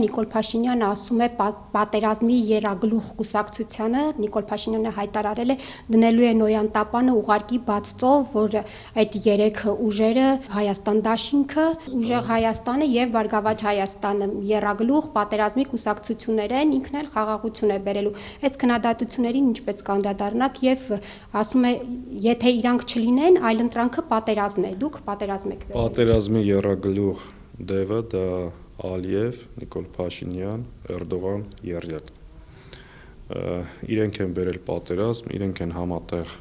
Նիկոլ Փաշինյանը ասում է պատերազմի երագլուխ կուսակցությանը, Նիկոլ Փաշինյանը հայտարարել է դնելու է Նոյան տապանը ուղարկի բաց ծով, որ այդ երեք ուժերը Հայաստան դաշինքը, Ուժեղ Հայաստանը եւ Բարգավաճ Հայաստանը երագլուխ պատերազմի կուսակցություններ են, ինքն էլ խաղաղություն է բերելու։ Այս քննադատություններին ինչպես կանդրադառնաք եւ ասում է, եթե իրանք չլինեն, այլընտրանքը պատերազմն է, դուք պատերազմ եք վերել։ Պատերազմի երագլուխ դևը դա Ալիև, Նիկոլ Փաշինյան, Էրդողան, Եռյակ։ Իրենք են բերել պատերազմ, իրենք են համատեղ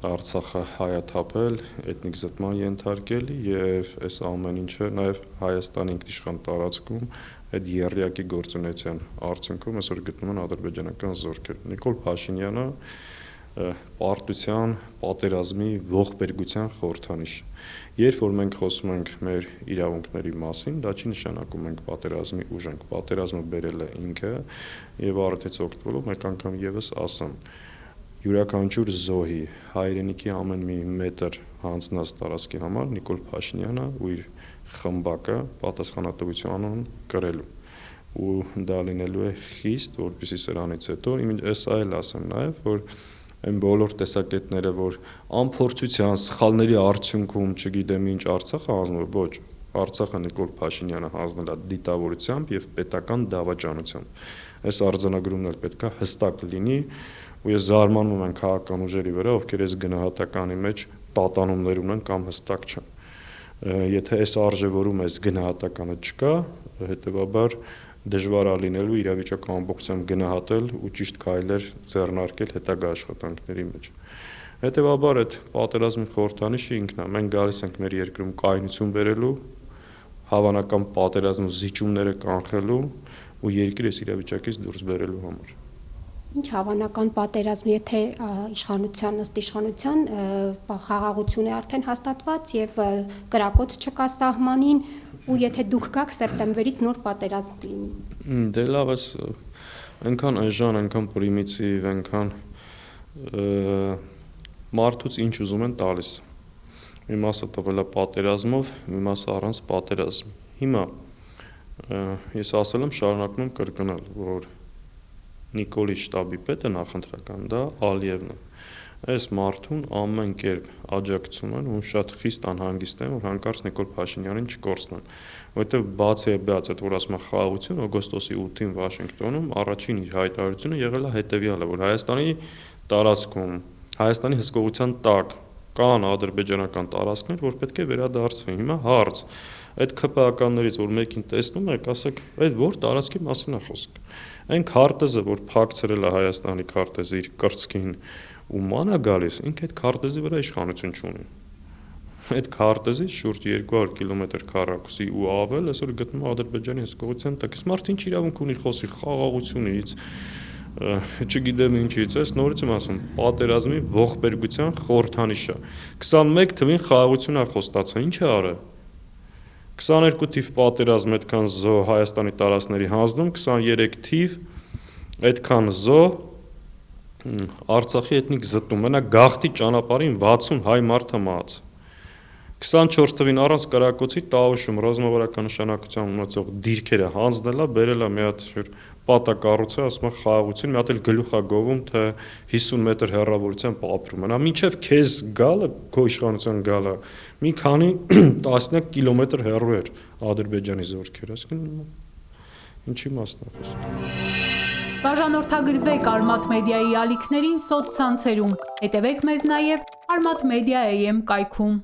Արցախը հայաթափել, էթնիկ զտման ենթարկել եւ այս ամեն ինչը նաեւ Հայաստանի ինքնիշխան տարածքում այդ Եռյակի գործունեության արդյունքում այսօր գտնում են ադրբեջանական զորքեր։ Նիկոլ Փաշինյանը պարտության, պատերազմի, ողբերգության խորհրդանիշ։ Երբ որ մենք խոսում ենք մեր իրավունքների մասին, դա չի նշանակում մենք պատերազմի ուժ ենք, պատերազմը բերել է ինքը եւ արդյոք օգտվելով մեկ անգամ եւս ասեմ, յուրաքանչյուր զոհի հայրենիքի ամեն մի մետր հանձնած տարածքի համար Նիկոլ Փաշինյանը ու իր խմբակը պատասխանատվություն ունեն կրելու ու դա լինելու է խիստ, որպեսզի սրանից հետո ես այլ ասեմ նաեւ, որ այն բոլոր տեսակետները, որ անփորձության, սխալների արդյունքում, չգիտեմ ինչ Արցախը հանձնվել, ոչ, Արցախը Նիկոլ Փաշինյանը հանձնել է դիտավորությամբ եւ պետական դավաճանությամբ։ Այս արձանագրումն էլ պետք է հստակ լինի, ու ես զարմանում եմ քաղաքական ուժերի վրա, ովքեր այս գնահատականի մեջ տատանումներ ունեն կամ հստակ չեն։ Եթե այս արժևորում այս գնահատականը չկա, հետեւաբար դժվար է լինելու իրավիճակը ամբողջությամբ գնահատել ու ճիշտ քայլեր ձեռնարկել հետագա աշխատանքների մեջ։ Հետևաբար այդ պատերազմի խորհրդանիշը ինքն է։ Մենք գալիս ենք մեր երկրում կայունություն բերելու, հավանական պատերազմի զիջումները կանխելու ու երկիրը այս իրավիճակից դուրս բերելու համար։ Ինչ հավանական պատերազմ, եթե ըստ իշխանության խաղաղություն է արդեն հաստատված եւ կրակոց չկա սահմանին, ու եթե դուք գաք սեպտեմբերից նոր պատերազմ կլինի։ Դե լավ, այնքան էժան, այնքան պրիմիտիվ, այնքան մարդուց ինչ ուզում են տալիս։ Մի մասը տվել է պատերազմով, մի մասը առանց պատերազմ։ Հիմա ես ասել եմ, շարունակում եմ կրկնել, որ Նիկոլի շտաբի պետը նախընտրական դա Ալիևն է։ Այս մարդուն ամեն կերպ աջակցում են ու շատ խիստ անհանգիստ են, որ հանկարծ Նիկոլ Փաշինյանին չկորցնեն, որովհետև բացի այդ, որ ասում է խաղաղություն, օգոստոսի 8-ին Վաշինգտոնում առաջին իր հայտարարությունը եղել է հետևյալը, որ Հայաստանի տարածքում, Հայաստանի հսկողության տակ կան ադրբեջանական տարածքներ, որ պետք է վերադարձվեն։ Հիմա հարց, այդ ԿՊԱ-ականներից, որ մեկին տեսնում եք, ասեք, այդ որ տարածքի մասին է խոսքը։ Այն քարտեզը, որ փակցրել է Հայաստանի քարտեզը իր կրծքին ու ման է գալիս, ինքը այդ քարտեզի վրա իշխանություն չունի։ Այդ քարտեզի շուրջ 200 կիլոմետր քառակուսի ու ավել այսօր գտնում է Ադրբեջանի հսկողության տակ։ Իսկ մարդը ինչ իրավունք ունի խոսի խաղաղությունից, չգիտեմ ինչից, այս նորից եմ ասում, պատերազմի ողբերգության խորհրդանիշը։ 21 թվին խաղաղություն է խոստացա, ինչ է արել։ 22 թիվ պատերազմ այդքան զոհ Հայաստանի տարածքների հանձնում, 23 թիվ այդքան զոհ Արցախի էթնիկ զտում, մենակ Գաղթի ճանապարհին 60 հայ մարդ է մահաց։ 24 թվին առանց կրակոցի Տավուշում ռազմավարական նշանակության ունեցող դիրքերը հանձնել է, բերել է մի հատ պատակառուցը, ասում է խաղաղություն, մի հատ էլ գլուխ է գովում, թե 50 մետր հեռավորությամբ ապրում են։ Մինչև քեզ գալը, քո իշխանության գալը, մի քանի տասնյակ կիլոմետր հեռու էր Ադրբեջանի զորքերը, այսինքն ինչի մասն է խոսքը։ Բաժանորդագրվեք Արմաթ մեդիայի ալիքներին սոցցանցերում, հետևեք մեզ նաև Armat Media AM կայքում։